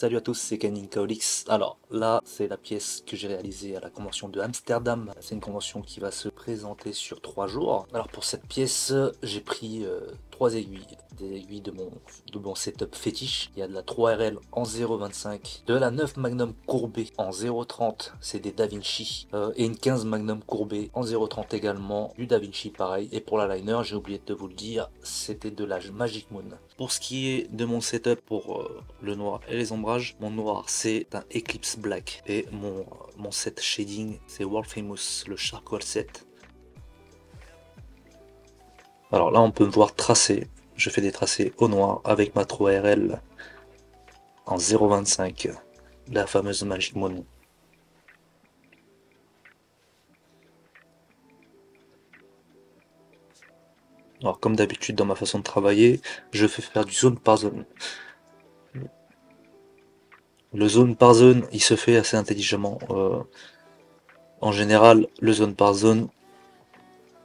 Salut à tous, c'est Canning Kaolix. Alors là, c'est la pièce que j'ai réalisée à la convention de Amsterdam. C'est une convention qui va se présenter sur 3 jours. Alors pour cette pièce, j'ai pris 3 aiguilles, des aiguilles de mon setup fétiche. Il y a de la 3RL en 0,25, de la 9 Magnum courbée en 0,30, c'est des Da Vinci, et une 15 Magnum courbée en 0,30 également, du Da Vinci pareil. Et pour la liner, j'ai oublié de vous le dire, c'était de la Magic Moon. Pour ce qui est de mon setup pour le noir et les ombrages, mon noir c'est un Eclipse Black et mon set shading c'est World Famous, le Charcoal set. Alors là on peut me voir tracer, je fais des tracés au noir avec ma 3RL en 0,25, la fameuse Magic Moon. Alors comme d'habitude dans ma façon de travailler, je fais faire du zone par zone. Le zone par zone, il se fait assez intelligemment. En général, le zone par zone,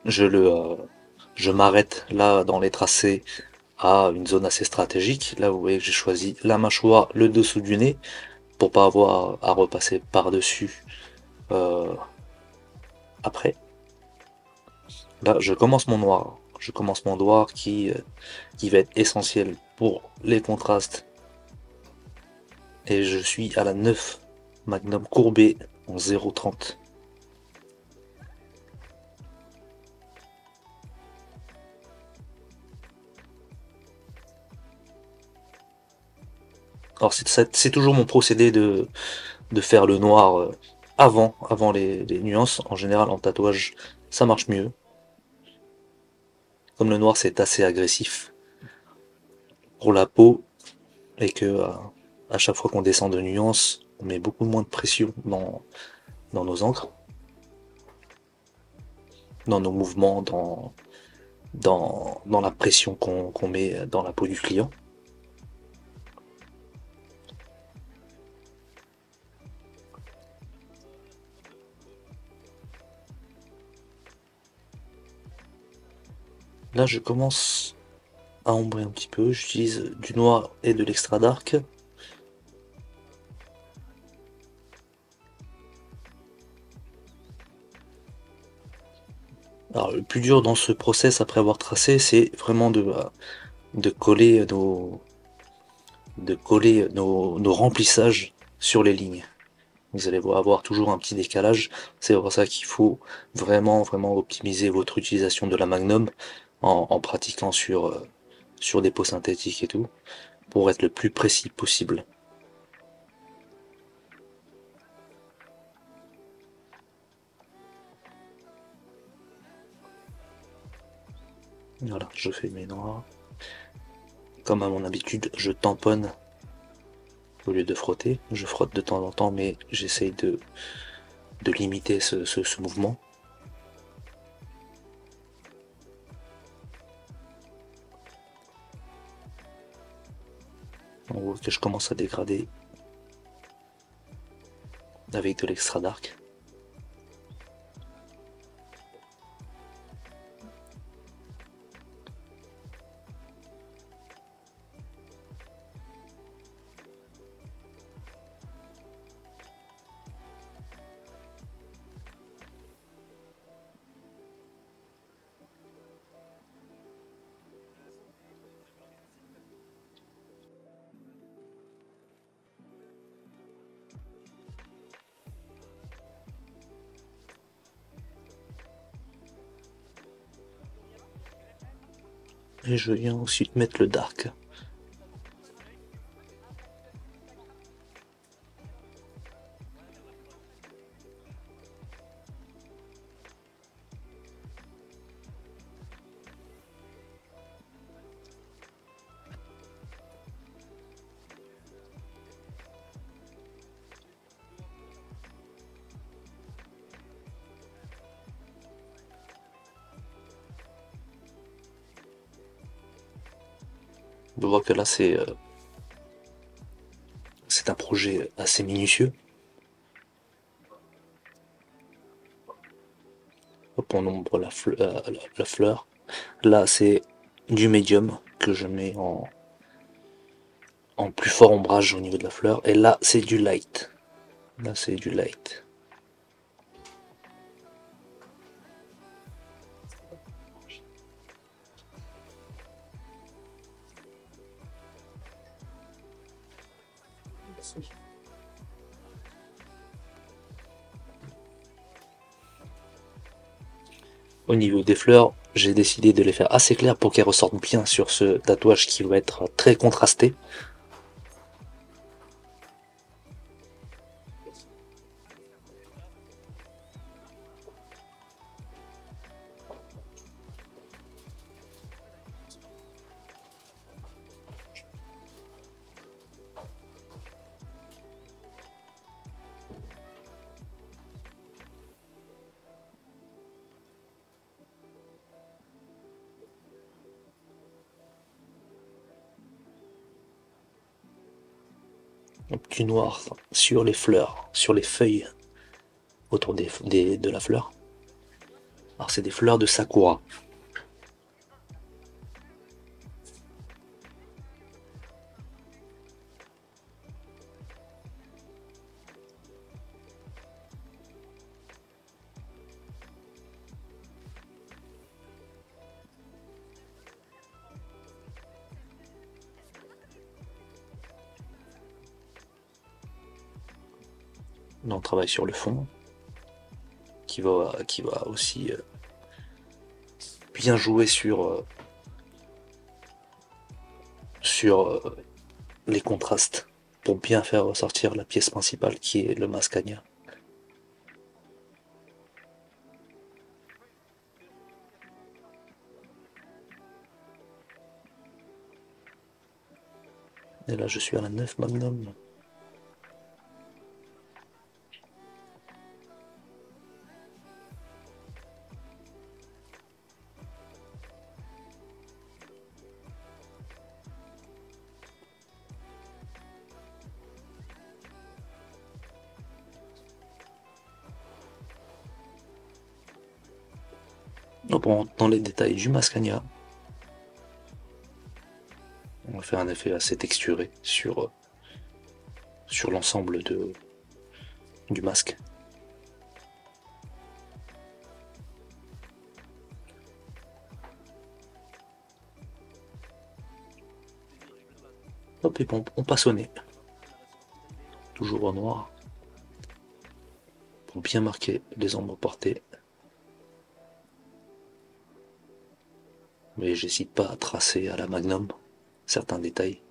je m'arrête là dans les tracés à une zone assez stratégique. Là, vous voyez que j'ai choisi la mâchoire, le dessous du nez, pour pas avoir à repasser par-dessus après. Là, je commence mon noir. Je commence mon noir qui va être essentiel pour les contrastes. Et je suis à la 9 Magnum courbée en 0,30. Alors c'est toujours mon procédé de faire le noir avant les nuances. En général en tatouage ça marche mieux. Comme le noir c'est assez agressif pour la peau et que à chaque fois qu'on descend de nuances, on met beaucoup moins de pression dans nos encres, dans nos mouvements, dans la pression qu'on met dans la peau du client. Là je commence à ombrer un petit peu, j'utilise du noir et de l'extra dark. Alors le plus dur dans ce process après avoir tracé, c'est vraiment de coller nos remplissages sur les lignes. Vous allez avoir toujours un petit décalage. C'est pour ça qu'il faut vraiment optimiser votre utilisation de la Magnum en pratiquant sur des peaux synthétiques et tout, pour être le plus précis possible. Voilà, je fais mes noirs. Comme à mon habitude, je tamponne au lieu de frotter. Je frotte de temps en temps, mais j'essaye de limiter ce mouvement. On voit que je commence à dégrader avec de l'extra dark. Et je viens ensuite mettre le dark. On voit que là c'est un projet assez minutieux. Hop, on ombre la fleur. Là c'est du médium que je mets en plus fort ombrage au niveau de la fleur. Et là, c'est du light. Là, c'est du light. Au niveau des fleurs, j'ai décidé de les faire assez claires pour qu'elles ressortent bien sur ce tatouage qui va être très contrasté. Du noir sur les fleurs, sur les feuilles autour de la fleur. Alors c'est des fleurs de sakura. Là on travaille sur le fond, qui va aussi bien jouer sur les contrastes pour bien faire ressortir la pièce principale qui est le mascagna. Et là je suis à la 9 Magnum. Donc on rentre dans les détails du mascagna. On va faire un effet assez texturé sur l'ensemble du masque. Hop, et bon, on passe au nez. Toujours au noir. Pour bien marquer les ombres portées. Mais j'hésite pas à tracer à la Magnum certains détails.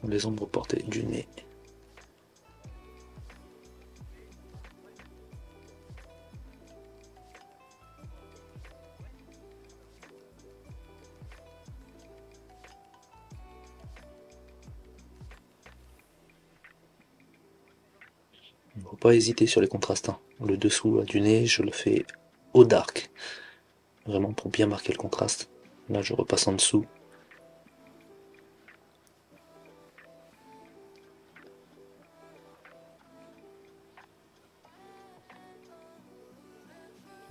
Les ombres portées du nez. Il ne faut pas hésiter sur les contrastes. Hein. Le dessous du nez, je le fais au dark. Vraiment pour bien marquer le contraste. Là, je repasse en dessous.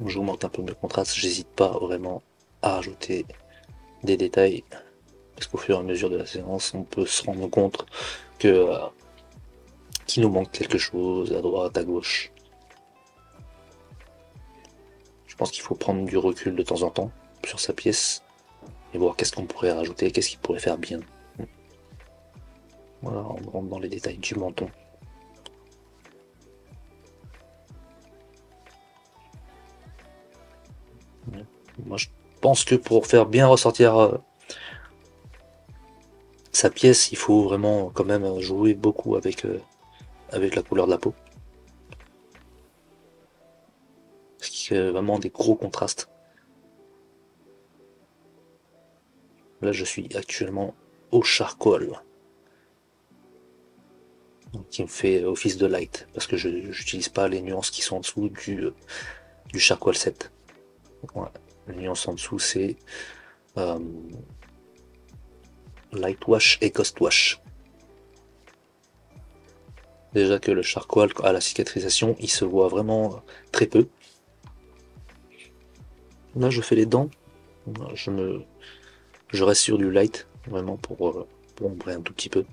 J'augmente un peu le contraste. J'hésite pas vraiment à rajouter des détails. Parce qu'au fur et à mesure de la séance, on peut se rendre compte que qu'il nous manque quelque chose à droite, à gauche. Je pense qu'il faut prendre du recul de temps en temps sur sa pièce et voir qu'est-ce qu'on pourrait rajouter, qu'est-ce qu'il pourrait faire bien. Voilà, on rentre dans les détails du menton. Moi, je pense que pour faire bien ressortir sa pièce, il faut vraiment quand même jouer beaucoup avec la couleur de la peau. Ce qui est vraiment des gros contrastes. Là, je suis actuellement au charcoal. qui me fait office de light, parce que je n'utilise pas les nuances qui sont en dessous du Charcoal 7. Ouais. Les nuances en dessous, c'est Light Wash et Ghost Wash. Déjà que le Charcoal, à la cicatrisation, il se voit vraiment très peu. Là, je fais les dents, je reste sur du light, vraiment pour ombrer un tout petit peu.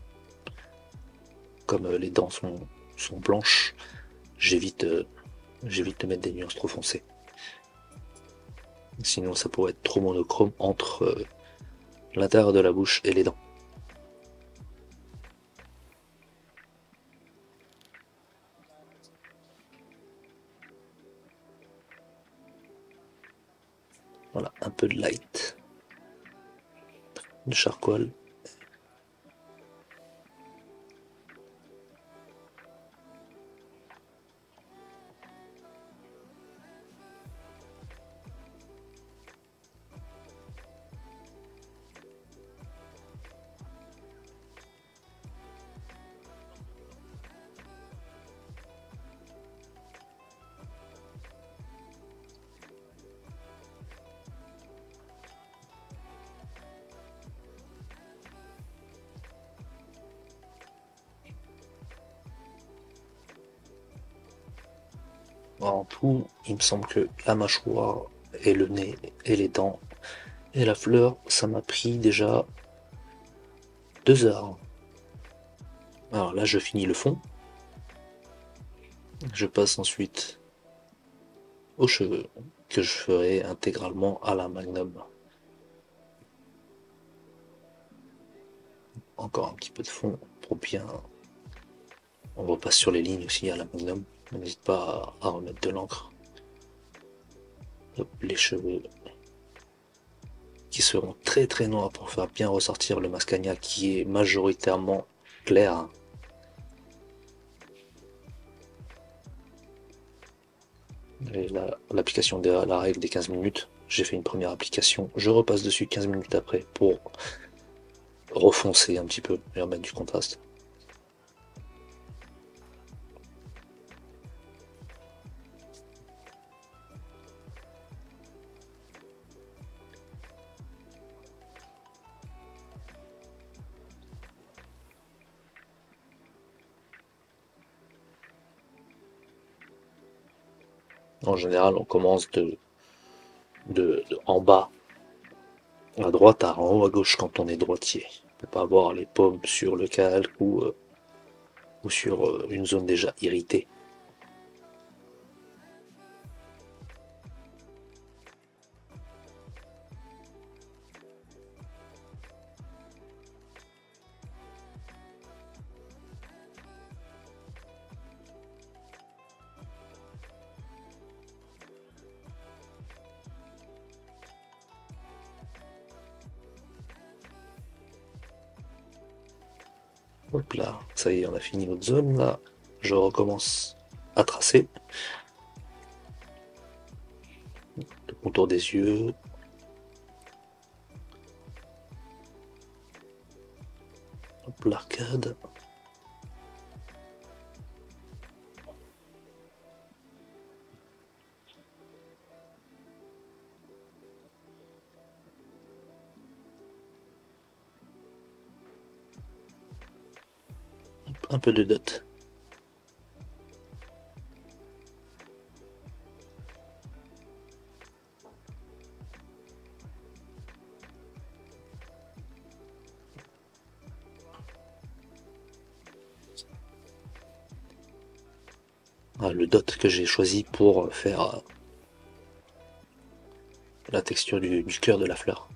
Comme les dents sont blanches, j'évite de mettre des nuances trop foncées. Sinon, ça pourrait être trop monochrome entre l'intérieur de la bouche et les dents. Voilà, un peu de light, de charcoal. En tout, il me semble que la mâchoire et le nez et les dents et la fleur, ça m'a pris déjà 2 heures. Alors là, je finis le fond. Je passe ensuite aux cheveux, que je ferai intégralement à la Magnum. Encore un petit peu de fond pour bien. On repasse sur les lignes aussi à la Magnum. N'hésite pas à remettre de l'encre. Les cheveux qui seront très très noirs pour faire bien ressortir le Mascagna qui est majoritairement clair. L'application de la règle des 15 minutes, j'ai fait une première application, je repasse dessus 15 minutes après pour refoncer un petit peu et remettre du contraste. En général, on commence de en bas à droite à en haut à gauche quand on est droitier. On peut pas avoir les paumes sur le calque ou sur une zone déjà irritée. Hop là, ça y est, on a fini notre zone. Là, je recommence à tracer le contour des yeux. Hop, l'arcade. Un peu de dot. Le dot que j'ai choisi pour faire la texture du cœur de la fleur.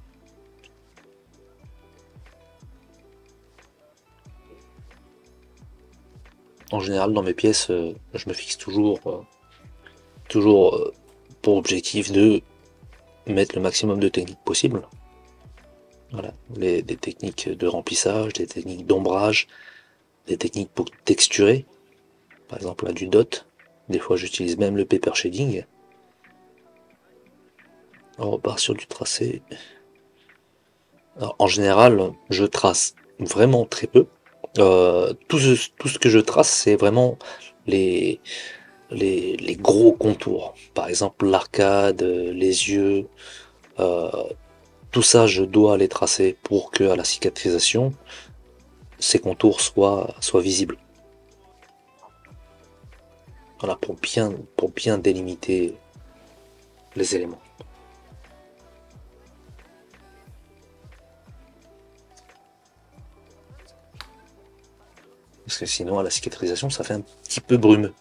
En général, dans mes pièces, je me fixe toujours pour objectif de mettre le maximum de techniques possibles. Voilà, des techniques de remplissage, des techniques d'ombrage, des techniques pour texturer. Par exemple, là, du dot. Des fois, j'utilise même le paper shading. On repart sur du tracé. Alors, en général, je trace vraiment très peu. Tout ce que je trace, c'est vraiment les, les gros contours. Par exemple, l'arcade, les yeux, euh, tout ça, je dois les tracer pour que à la cicatrisation, ces contours soient visibles. Voilà, pour bien délimiter les éléments. Parce que sinon, à la cicatrisation, ça fait un petit peu brumeux.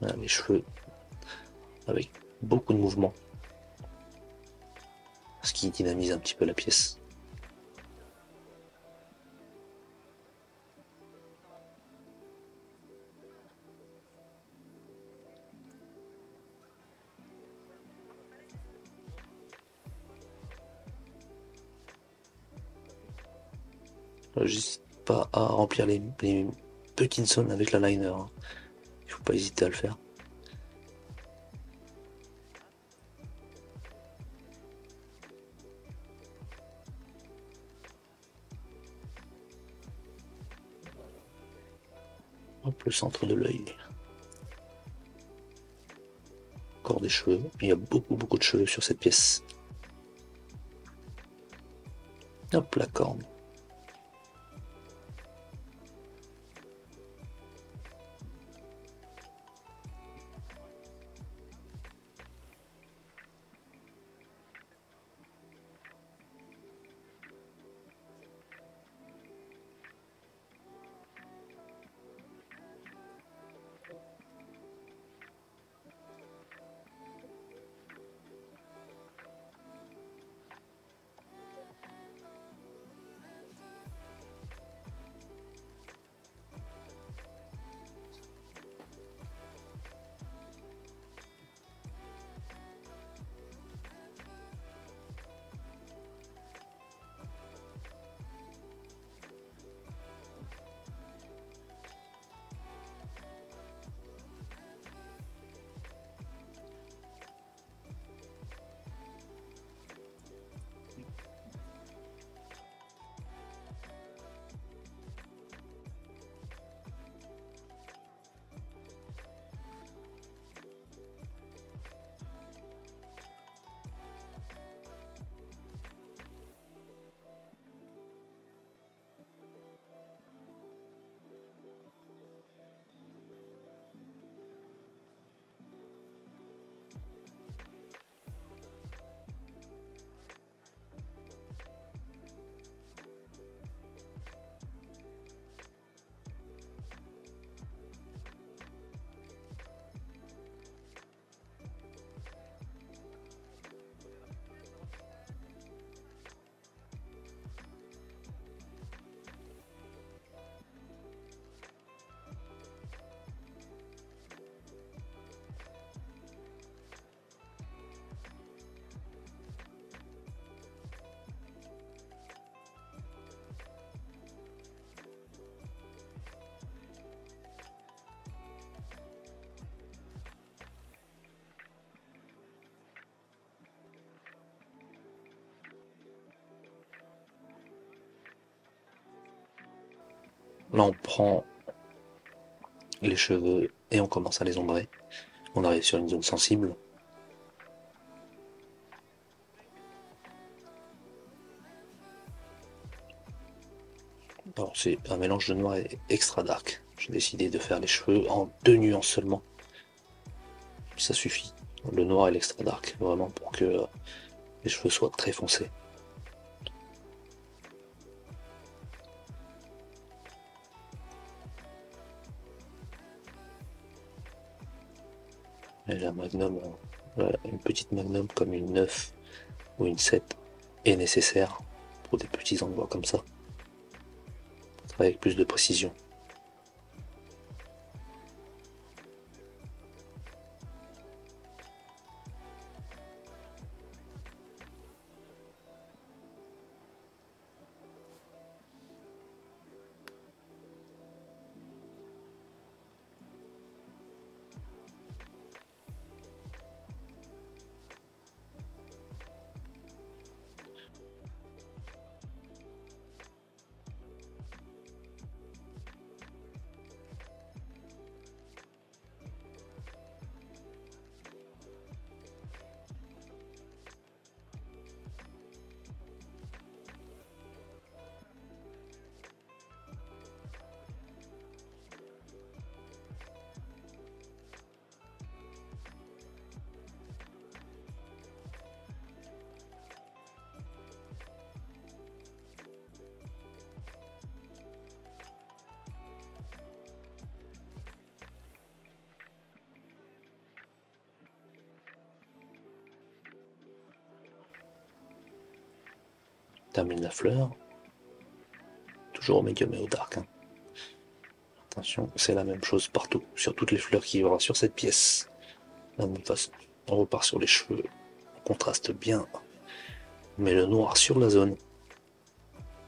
Voilà, les cheveux avec beaucoup de mouvement, ce qui dynamise un petit peu la pièce. J'hésite pas à remplir les petites zones avec la liner, hein. Il faut pas hésiter à le faire. Hop, le centre de l'œil. Encore des cheveux. Il y a beaucoup de cheveux sur cette pièce. Hop, la corne. Là, on prend les cheveux et on commence à les ombrer. On arrive sur une zone sensible. Alors, c'est un mélange de noir et extra dark. J'ai décidé de faire les cheveux en 2 nuances seulement. Ça suffit. Le noir et l'extra dark, vraiment pour que les cheveux soient très foncés. Et la magnum, voilà, une petite magnum comme une 9 ou une 7 est nécessaire pour des petits endroits comme ça. Avec plus de précision. termine la fleur. Toujours au médium et au dark. Hein. Attention, c'est la même chose partout, sur toutes les fleurs qu'il y aura sur cette pièce. De la même façon, on repart sur les cheveux, on contraste bien, on met le noir sur la zone,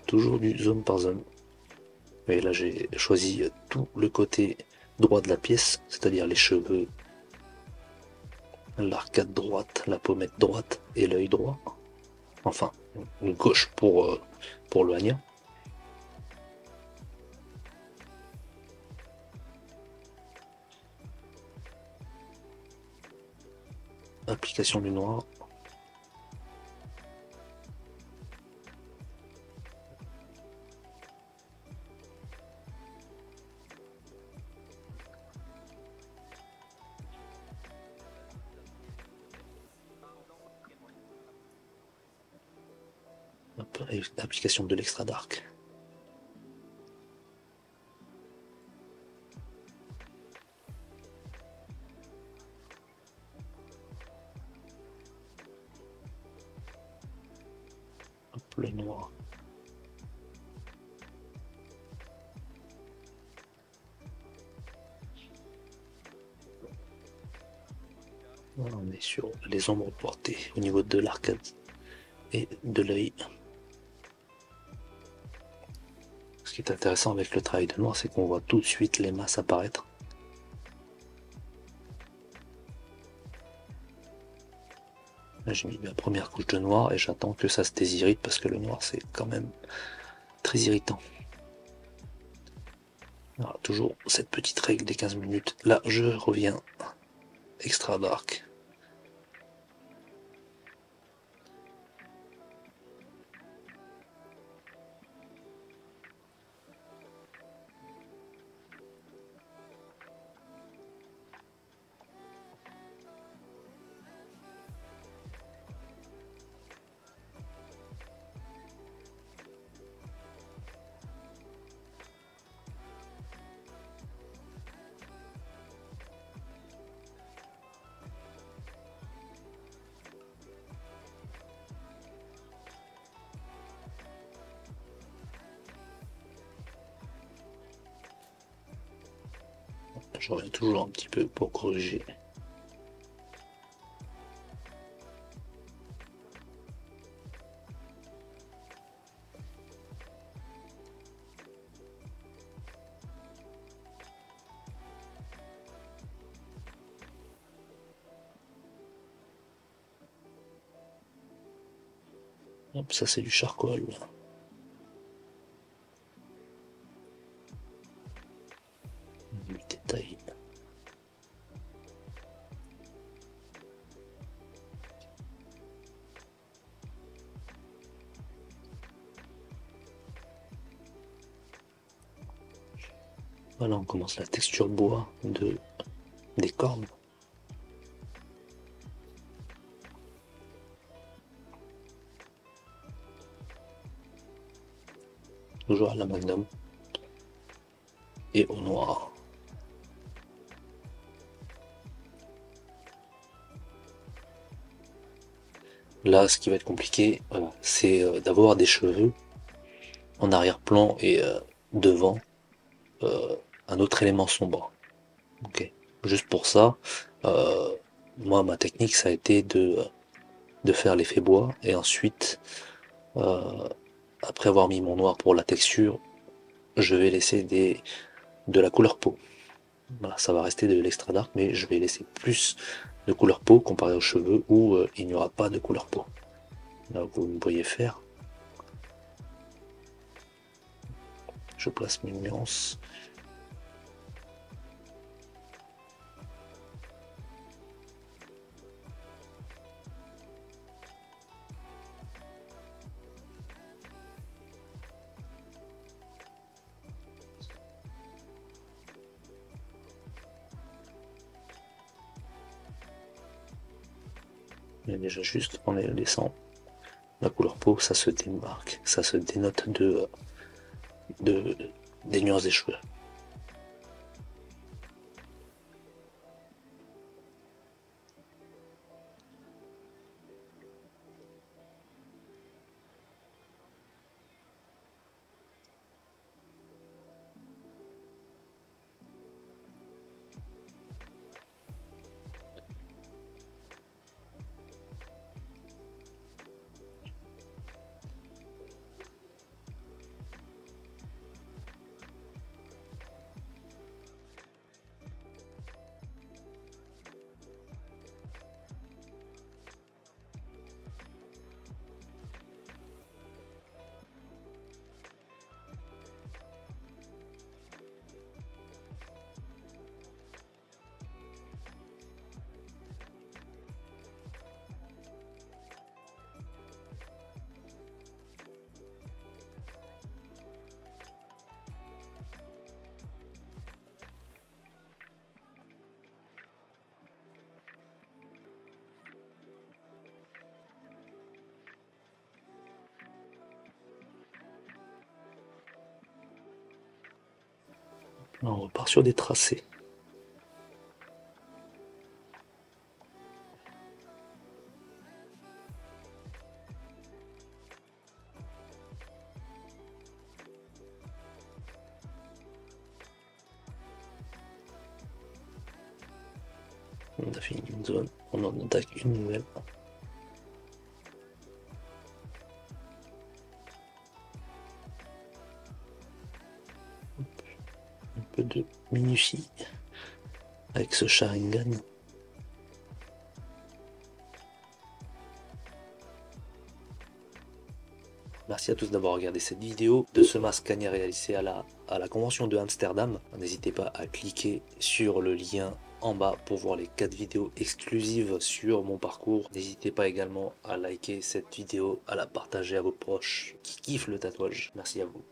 toujours du zone par zone. Et là j'ai choisi tout le côté droit de la pièce, c'est-à-dire les cheveux, l'arcade droite, la pommette droite et l'œil droit. Enfin, une gauche pour le Anya. Application du noir. Hop, et application de l'extra dark. Hop, le noir. Voilà, on est sur les ombres portées au niveau de l'arcade et de l'œil. Ce qui est intéressant avec le travail de noir, c'est qu'on voit tout de suite les masses apparaître. Là, j'ai mis ma première couche de noir et j'attends que ça se désirrite parce que le noir, c'est quand même très irritant. Voilà, toujours cette petite règle des 15 minutes. Là, je reviens extra dark. Je reviens toujours un petit peu pour corriger. Hop, ça c'est du charcoal. Du détail. Voilà, on commence la texture bois des cornes. Toujours à la magnum et au noir. Là, ce qui va être compliqué, c'est d'avoir des cheveux en arrière-plan et devant un autre élément sombre. Ok. Juste pour ça, euh, moi, ma technique, ça a été de faire l'effet bois et ensuite, euh, après avoir mis mon noir pour la texture, je vais laisser de la couleur peau. Voilà, ça va rester de l'extra dark, mais je vais laisser plus de couleur peau comparé aux cheveux où il n'y aura pas de couleur peau. Là, vous me voyez faire. Je place mes nuances. Mais déjà juste en laissant la couleur peau, ça se démarque, ça se dénote des nuances des cheveux. On repart sur des tracés. On a fini une zone, on en attaque une nouvelle. Un peu de minutie avec ce Sharingan. Merci à tous d'avoir regardé cette vidéo de ce masque gagné réalisé à la convention de Amsterdam. N'hésitez pas à cliquer sur le lien en bas pour voir les 4 vidéos exclusives sur mon parcours. N'hésitez pas également à liker cette vidéo, à la partager à vos proches qui kiffent le tatouage. Merci à vous.